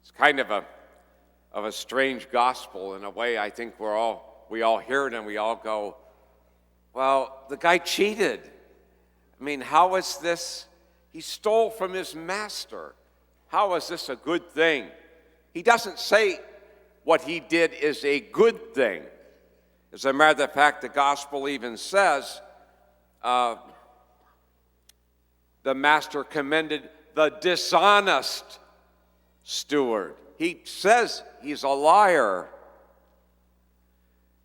It's kind of a strange gospel in a way. I think we all hear it and we all go, well, the guy cheated. I mean, how is this? He stole from his master. How is this a good thing? He doesn't say what he did is a good thing. As a matter of fact, the gospel even says the master commended the dishonest steward. He says he's a liar,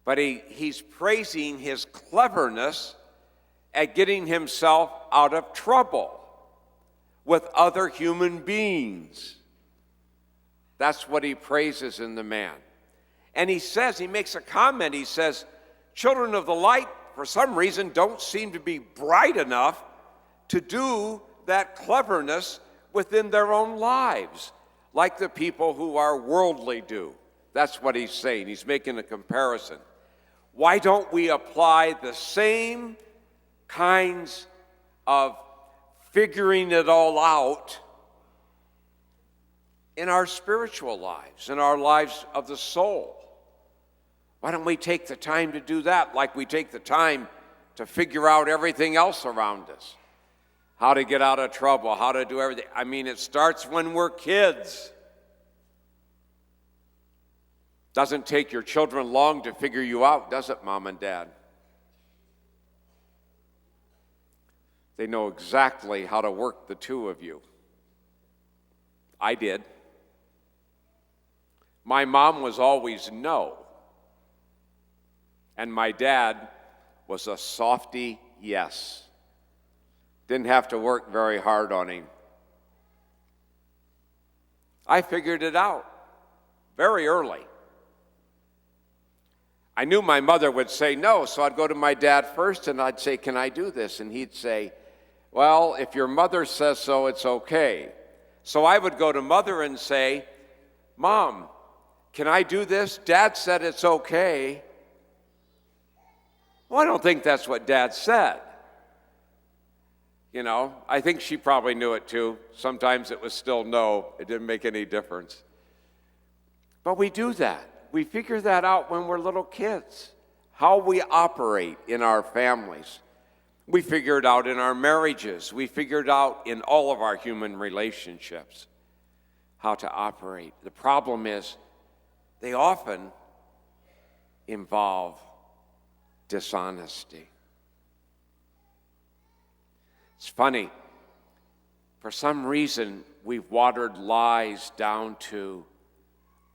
but he's praising his cleverness at getting himself out of trouble with other human beings. That's what he praises in the man. And he makes a comment, he says, children of the light, for some reason, don't seem to be bright enough to do that cleverness within their own lives, like the people who are worldly do. That's what he's saying. He's making a comparison. Why don't we apply the same kinds of figuring it all out in our spiritual lives, in our lives of the soul? Why don't we take the time to do that like we take the time to figure out everything else around us? How to get out of trouble, how to do everything. I mean, it starts when we're kids. Doesn't take your children long to figure you out, does it, Mom and Dad? They know exactly how to work the two of you. I did. My mom was always no. And my dad was a softy yes. Didn't have to work very hard on him. I figured it out very early. I knew my mother would say no, so I'd go to my dad first and I'd say, can I do this? And he'd say, well, if your mother says so, it's okay. So I would go to Mother and say, Mom, can I do this? Dad said it's okay. Well, I don't think that's what Dad said. You know, I think she probably knew it too. Sometimes it was still no. It didn't make any difference. But we do that. We figure that out when we're little kids, how we operate in our families. We figure it out in our marriages. We figure it out in all of our human relationships, how to operate. The problem is they often involve dishonesty. It's funny. For some reason, we've watered lies down to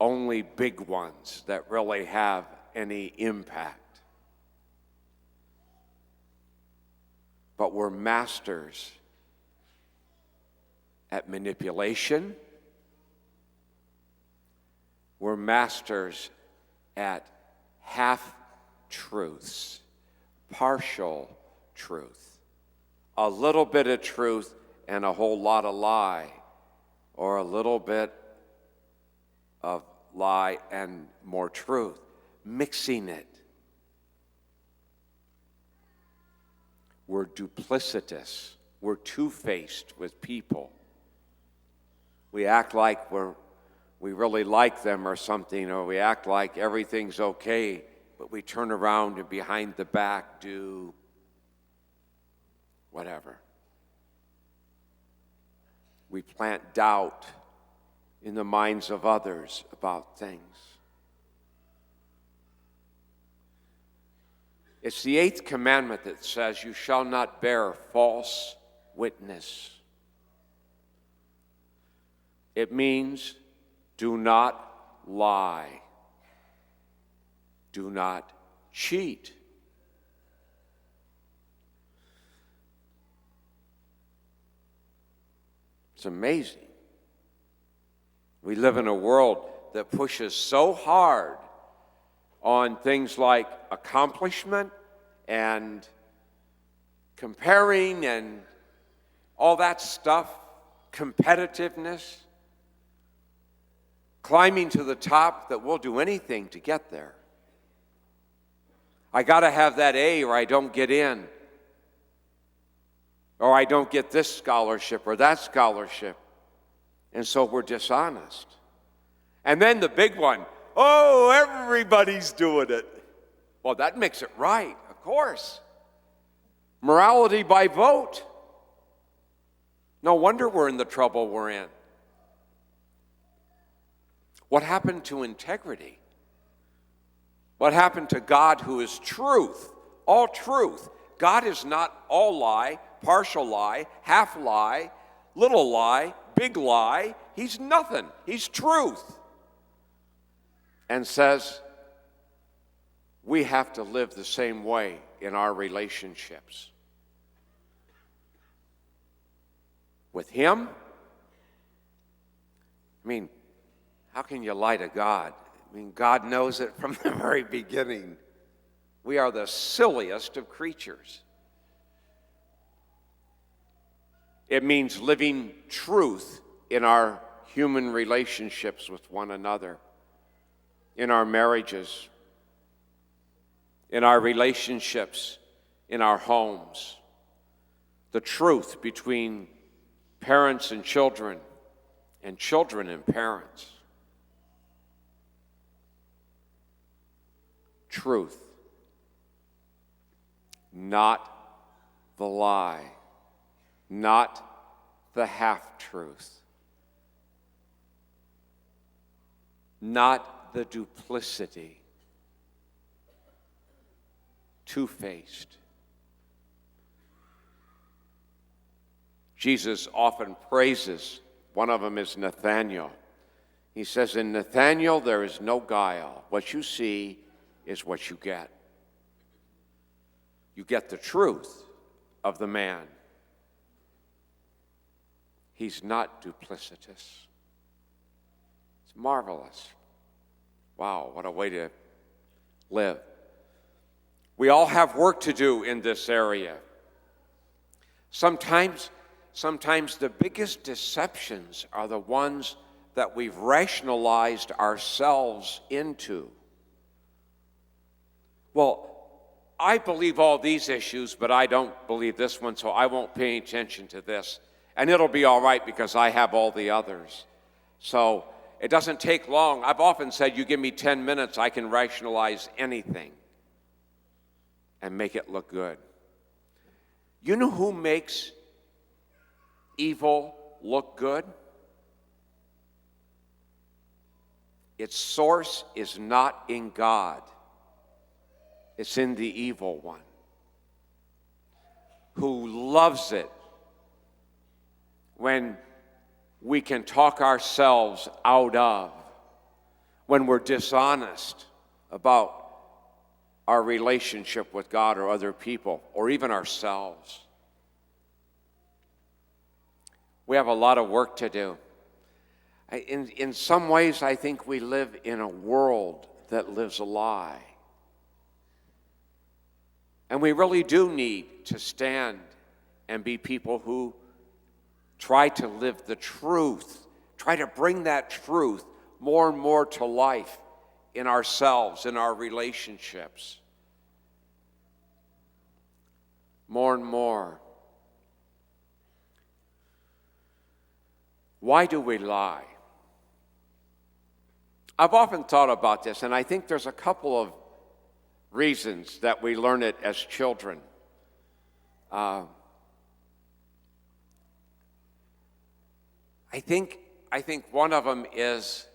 only big ones that really have any impact. But we're masters at manipulation. We're masters at half-truths, partial truth. A little bit of truth and a whole lot of lie, or a little bit of lie and more truth, mixing it. We're duplicitous. We're two-faced with people. We act like we really like them or something, or we act like everything's okay, but we turn around and behind the back do whatever. We plant doubt in the minds of others about things. It's the 8th commandment that says, you shall not bear false witness. It means do not lie. Do not cheat. It's amazing. We live in a world that pushes so hard on things like accomplishment and comparing and all that stuff, competitiveness, climbing to the top, that we'll do anything to get there. I got to have that A or I don't get in. Or I don't get this scholarship or that scholarship. And so we're dishonest. And then the big one, oh, everybody's doing it. Well, that makes it right, of course. Morality by vote. No wonder we're in the trouble we're in. What happened to integrity? What happened to God, who is truth, all truth? God is not all lie, partial lie, half lie, little lie, big lie. He's nothing. He's truth. And says we have to live the same way in our relationships. With Him? I mean, how can you lie to God? I mean, God knows it from the very beginning. We are the silliest of creatures. It means living truth in our human relationships with one another, in our marriages, in our relationships, in our homes. The truth between parents and children and parents. Truth, not the lie, not the half-truth, not the duplicity, two-faced. Jesus often praises, one of them is Nathanael. He says, in Nathanael there is no guile. What you see is what you get. You get the truth of the man. He's not duplicitous. It's marvelous. Wow, what a way to live. We all have work to do in this area. Sometimes the biggest deceptions are the ones that we've rationalized ourselves into. Well, I believe all these issues, but I don't believe this one, so I won't pay any attention to this. And it'll be all right because I have all the others. So it doesn't take long. I've often said, you give me 10 minutes, I can rationalize anything and make it look good. You know who makes evil look good? Its source is not in God. It's in the evil one, who loves it when we can talk ourselves out of, when we're dishonest about our relationship with God or other people, or even ourselves. We have a lot of work to do. In some ways, I think we live in a world that lives a lie. And we really do need to stand and be people who try to live the truth, try to bring that truth more and more to life in ourselves, in our relationships. More and more. Why do we lie? I've often thought about this, and I think there's a couple of reasons that we learn it as children. I think one of them is,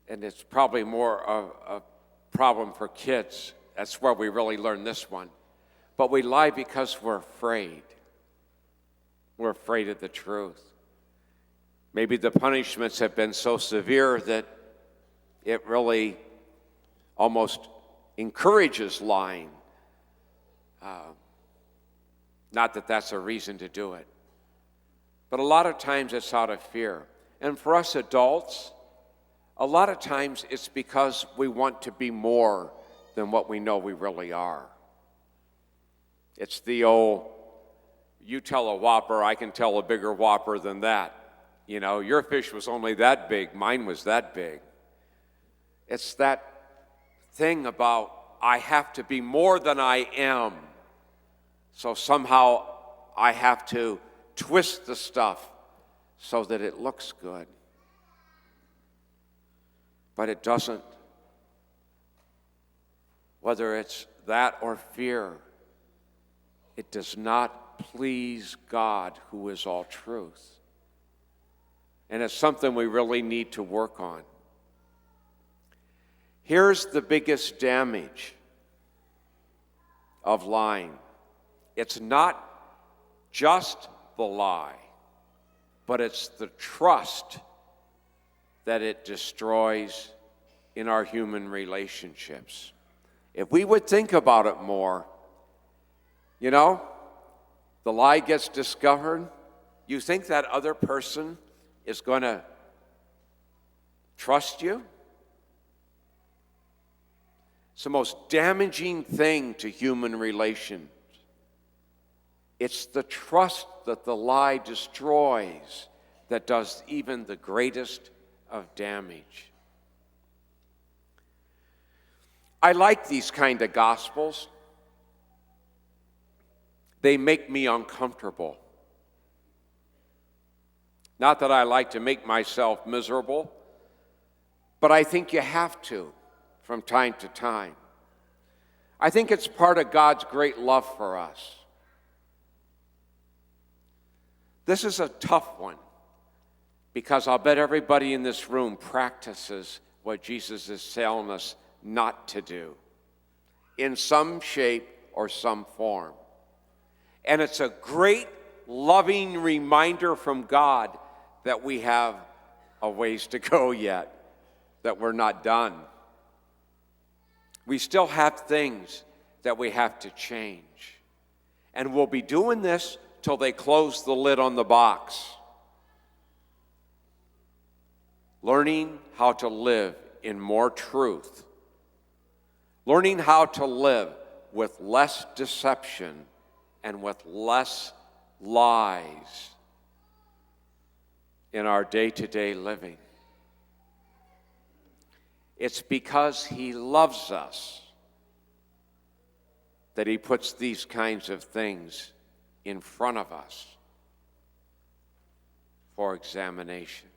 and it's probably more a problem for kids. That's where we really learn this one. But we lie because we're afraid. We're afraid of the truth. Maybe the punishments have been so severe that it really almost encourages lying. Not that that's a reason to do it. But a lot of times it's out of fear. And for us adults, a lot of times it's because we want to be more than what we know we really are. It's the old, you tell a whopper, I can tell a bigger whopper than that. You know, your fish was only that big, mine was that big. It's that thing about I have to be more than I am. So somehow I have to twist the stuff so that it looks good. But it doesn't. Whether it's that or fear, it does not please God, who is all truth. And it's something we really need to work on. Here's the biggest damage of lying. It's not just the lie, but it's the trust that it destroys in our human relationships. If we would think about it more, the lie gets discovered. You think that other person is going to trust you? It's the most damaging thing to human relations. It's the trust that the lie destroys that does even the greatest of damage. I like these kind of gospels. They make me uncomfortable. Not that I like to make myself miserable, but I think you have to from time to time. I think it's part of God's great love for us. This is a tough one because I'll bet everybody in this room practices what Jesus is telling us not to do in some shape or some form. And it's a great, loving reminder from God that we have a ways to go yet, that we're not done. We still have things that we have to change. And we'll be doing this till they close the lid on the box. Learning how to live in more truth. Learning how to live with less deception and with less lies in our day-to-day living. It's because He loves us that He puts these kinds of things in front of us for examination.